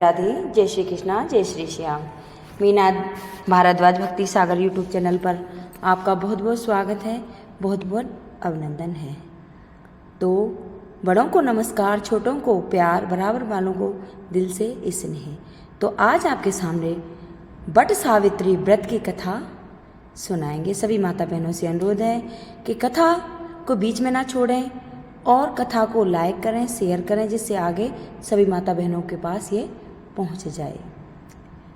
राधे। जय श्री कृष्णा, जय श्री श्याम। मीना भारद्वाज भक्ति सागर यूट्यूब चैनल पर आपका बहुत बहुत स्वागत है, बहुत बहुत अभिनंदन है। तो बड़ों को नमस्कार, छोटों को प्यार, बराबर वालों को दिल से स्नेह। तो आज आपके सामने बट सावित्री व्रत की कथा सुनाएंगे। सभी माता बहनों से अनुरोध है कि कथा को बीच में ना छोड़ें और कथा को लाइक करें, शेयर करें, जिससे आगे सभी माता बहनों के पास ये पहुंच जाए।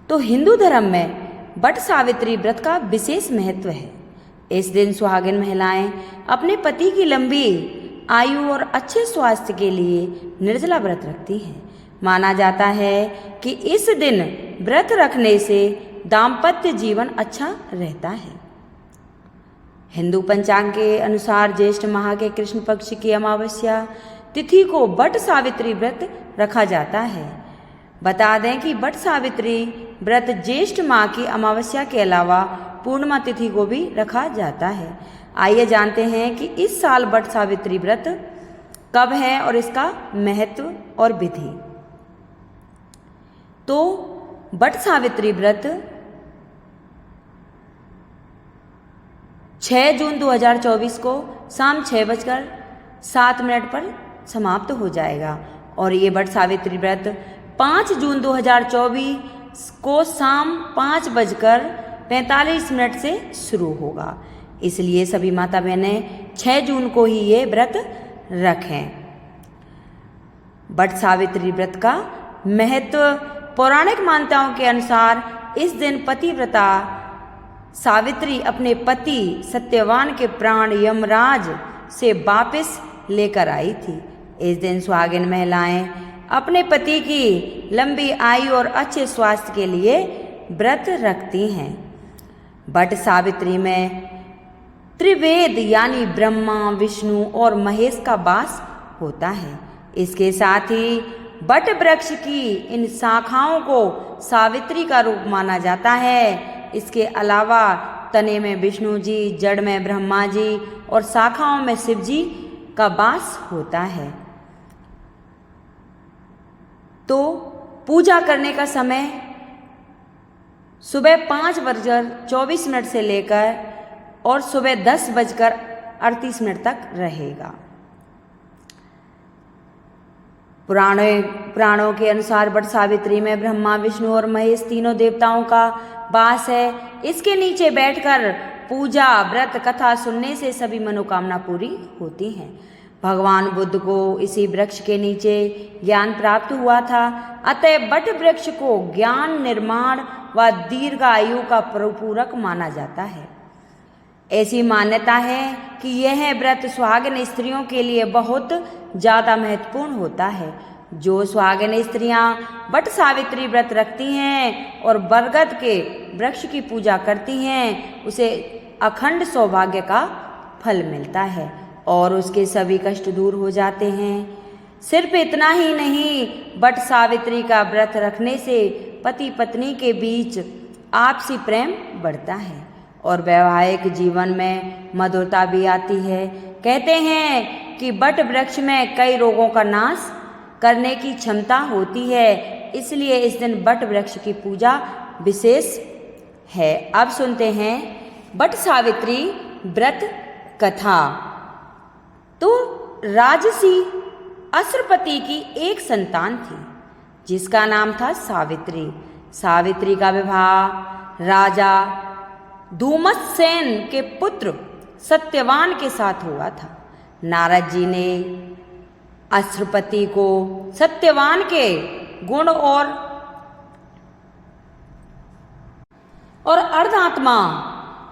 तो हिंदू धर्म में बट सावित्री व्रत का विशेष महत्व है। इस दिन सुहागिन महिलाएं अपने पति की लंबी आयु और अच्छे स्वास्थ्य के लिए निर्जला व्रत रखती हैं। माना जाता है कि इस दिन व्रत रखने से दाम्पत्य जीवन अच्छा रहता है। हिंदू पंचांग के अनुसार ज्येष्ठ माह के कृष्ण पक्ष की अमावस्या तिथि को बट सावित्री व्रत रखा जाता है। बता दें कि बट सावित्री व्रत ज्येष्ठ माह की अमावस्या के अलावा पूर्णिमा तिथि को भी रखा जाता है। आइए जानते हैं कि इस साल बट सावित्री व्रत कब है और इसका महत्व और विधि। तो बट सावित्री व्रत 6 जून 2024 को शाम 6:07 पर समाप्त हो जाएगा और ये बट सावित्री व्रत 5 जून 2024 को शाम 5:45 से शुरू होगा। इसलिए सभी माता बहनें 6 जून को ही ये व्रत रखें। बट सावित्री व्रत का महत्व पौराणिक मान्यताओं के अनुसार इस दिन पतिव्रता सावित्री अपने पति सत्यवान के प्राण यमराज से वापस लेकर आई थी। इस दिन सुहागिन महिलाएं अपने पति की लंबी आयु और अच्छे स्वास्थ्य के लिए व्रत रखती हैं। बट सावित्री में त्रिवेद यानी ब्रह्मा, विष्णु और महेश का वास होता है। इसके साथ ही बट वृक्ष की इन शाखाओं को सावित्री का रूप माना जाता है। इसके अलावा तने में विष्णु जी, जड़ में ब्रह्मा जी और शाखाओं में शिव जी का वास होता है। तो पूजा करने का समय सुबह 5:24 से लेकर और सुबह 10:38 तक रहेगा। पुराणों के अनुसार बट सावित्री में ब्रह्मा, विष्णु और महेश तीनों देवताओं का वास है। इसके नीचे बैठकर पूजा, व्रत, कथा सुनने से सभी मनोकामना पूरी होती हैं। भगवान बुद्ध को इसी वृक्ष के नीचे ज्ञान प्राप्त हुआ था। अतः बट वृक्ष को ज्ञान, निर्माण व दीर्घायु का परिपूरक माना जाता है। ऐसी मान्यता है कि यह व्रत सुहागिन स्त्रियों के लिए बहुत ज़्यादा महत्वपूर्ण होता है। जो सुहागिन स्त्रियां बट सावित्री व्रत रखती हैं और बरगद के वृक्ष की पूजा करती हैं, उसे अखंड सौभाग्य का फल मिलता है और उसके सभी कष्ट दूर हो जाते हैं। सिर्फ इतना ही नहीं, बट सावित्री का व्रत रखने से पति पत्नी के बीच आपसी प्रेम बढ़ता है और वैवाहिक जीवन में मधुरता भी आती है। कहते हैं कि बट वृक्ष में कई रोगों का नाश करने की क्षमता होती है, इसलिए इस दिन बट वृक्ष की पूजा विशेष है। अब सुनते हैं बट सावित्री व्रत कथा। तो राजसी अश्रपति की एक संतान थी जिसका नाम था सावित्री। सावित्री का विवाह राजा धूमत्सेन के पुत्र सत्यवान के साथ हुआ था। नारद जी ने अश्रपति को सत्यवान के गुण और अर्धात्मा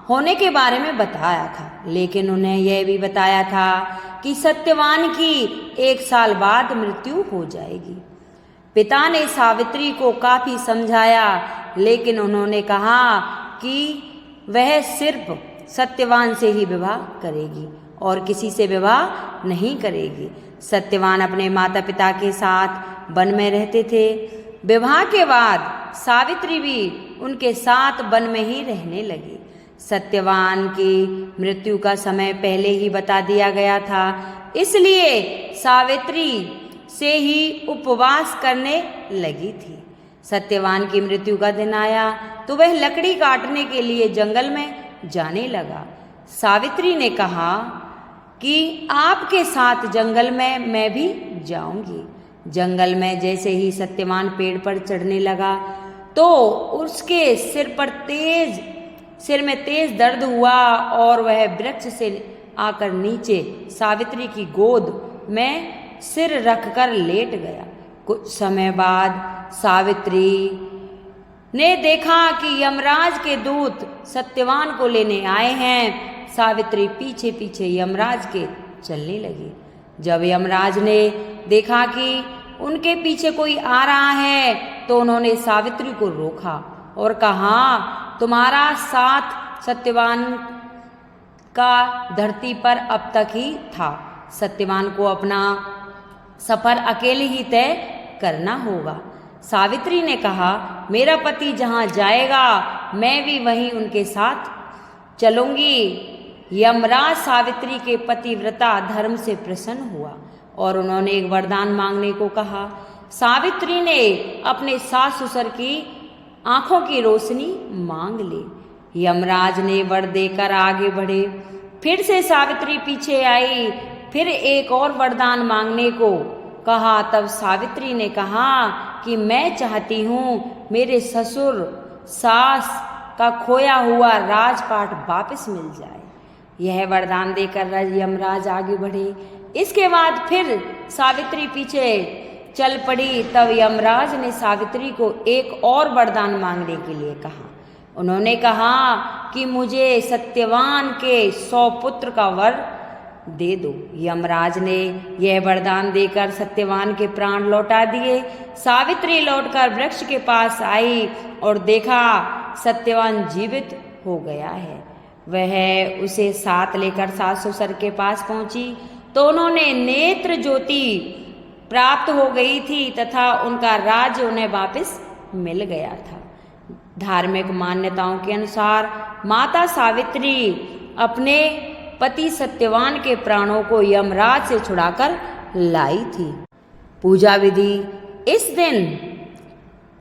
होने के बारे में बताया था, लेकिन उन्हें यह भी बताया था कि सत्यवान की 1 साल बाद मृत्यु हो जाएगी। पिता ने सावित्री को काफी समझाया, लेकिन उन्होंने कहा कि वह सिर्फ सत्यवान से ही विवाह करेगी और किसी से विवाह नहीं करेगी। सत्यवान अपने माता पिता के साथ वन में रहते थे। विवाह के बाद सावित्री भी उनके साथ वन में ही रहने लगी। सत्यवान की मृत्यु का समय पहले ही बता दिया गया था, इसलिए सावित्री से ही उपवास करने लगी थी। सत्यवान की मृत्यु का दिन आया तो वह लकड़ी काटने के लिए जंगल में जाने लगा। सावित्री ने कहा कि आपके साथ जंगल में मैं भी जाऊंगी। जंगल में जैसे ही सत्यवान पेड़ पर चढ़ने लगा तो उसके सिर में तेज दर्द हुआ और वह वृक्ष से आकर नीचे सावित्री की गोद में सिर रखकर लेट गया। कुछ समय बाद सावित्री ने देखा कि यमराज के दूत सत्यवान को लेने आए हैं। सावित्री पीछे पीछे यमराज के चलने लगी। जब यमराज ने देखा कि उनके पीछे कोई आ रहा है तो उन्होंने सावित्री को रोका और कहा, तुम्हारा साथ सत्यवान का धरती पर अब तक ही था। सत्यवान को अपना सफर अकेले ही तय करना होगा। सावित्री ने कहा, मेरा पति जहाँ जाएगा मैं भी वहीं उनके साथ चलूंगी। यमराज सावित्री के पतिव्रता धर्म से प्रसन्न हुआ और उन्होंने एक वरदान मांगने को कहा। सावित्री ने अपने सास ससुर की आंखों की रोशनी मांग ली। यमराज ने वर देकर आगे बढ़े। फिर से सावित्री पीछे आई, फिर एक और वरदान मांगने को कहा। तब सावित्री ने कहा कि मैं चाहती हूँ मेरे ससुर सास का खोया हुआ राजपाट वापस मिल जाए। यह वरदान देकर यमराज आगे बढ़े। इसके बाद फिर सावित्री पीछे चल पड़ी। तब यमराज ने सावित्री को एक और वरदान मांगने के लिए कहा। उन्होंने कहा कि मुझे सत्यवान के 100 पुत्र का वर दे दो। यमराज ने यह वरदान देकर सत्यवान के प्राण लौटा दिए। सावित्री लौटकर वृक्ष के पास आई और देखा सत्यवान जीवित हो गया है। वह उसे साथ लेकर सास ससुर के पास पहुंची तो उन्होंने नेत्र ज्योति प्राप्त हो गई थी तथा उनका राज्य उन्हें वापस मिल गया था। धार्मिक मान्यताओं के अनुसार माता सावित्री अपने पति सत्यवान के प्राणों को यमराज से छुड़ाकर लाई थी। पूजा विधि। इस दिन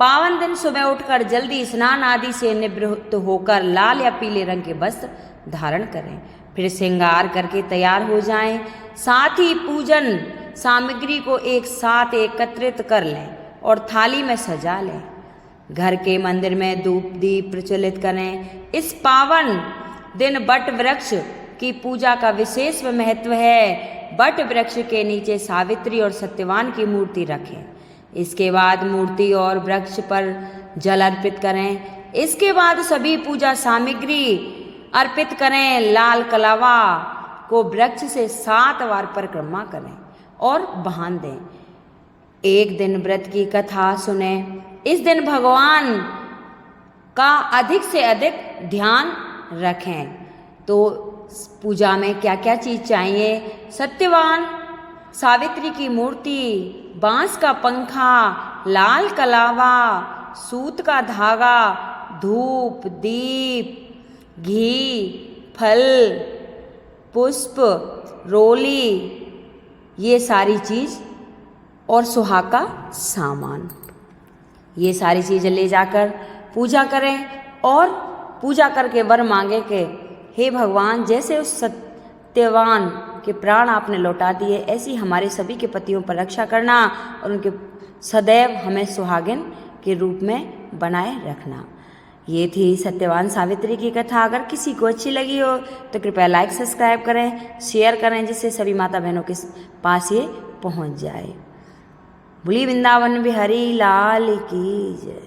पावन दिन सुबह उठकर जल्दी स्नान आदि से निवृत्त होकर लाल या पीले रंग के वस्त्र धारण करें। फिर श्रृंगार करके तैयार हो जाएं। साथ ही पूजन सामग्री को एक साथ एकत्रित कर लें और थाली में सजा लें। घर के मंदिर में धूप दीप प्रज्वलित करें। इस पावन दिन वट वृक्ष की पूजा का विशेष महत्व है। वट वृक्ष के नीचे सावित्री और सत्यवान की मूर्ति रखें। इसके बाद मूर्ति और वृक्ष पर जल अर्पित करें। इसके बाद सभी पूजा सामग्री अर्पित करें। लाल कलावा को वृक्ष से 7 बार परिक्रमा करें और बांध दें। एक दिन व्रत की कथा सुने। इस दिन भगवान का अधिक से अधिक ध्यान रखें। तो पूजा में क्या क्या चीज चाहिए? सत्यवान सावित्री की मूर्ति, बांस का पंखा, लाल कलावा, सूत का धागा, धूप दीप, घी, फल, पुष्प, रोली, ये सारी चीज और सुहाग का सामान, ये सारी चीजें ले जाकर पूजा करें और पूजा करके वर मांगे कि हे भगवान, जैसे उस सत्यवान के प्राण आपने लौटा दिए, ऐसी हमारे सभी के पतियों पर रक्षा करना और उनके सदैव हमें सुहागिन के रूप में बनाए रखना। ये थी सत्यवान सावित्री की कथा। अगर किसी को अच्छी लगी हो तो कृपया लाइक सब्सक्राइब करें, शेयर करें, जिससे सभी माता बहनों के पास ये पहुंच जाए। बोली वृंदावन बिहारी लाल की जय।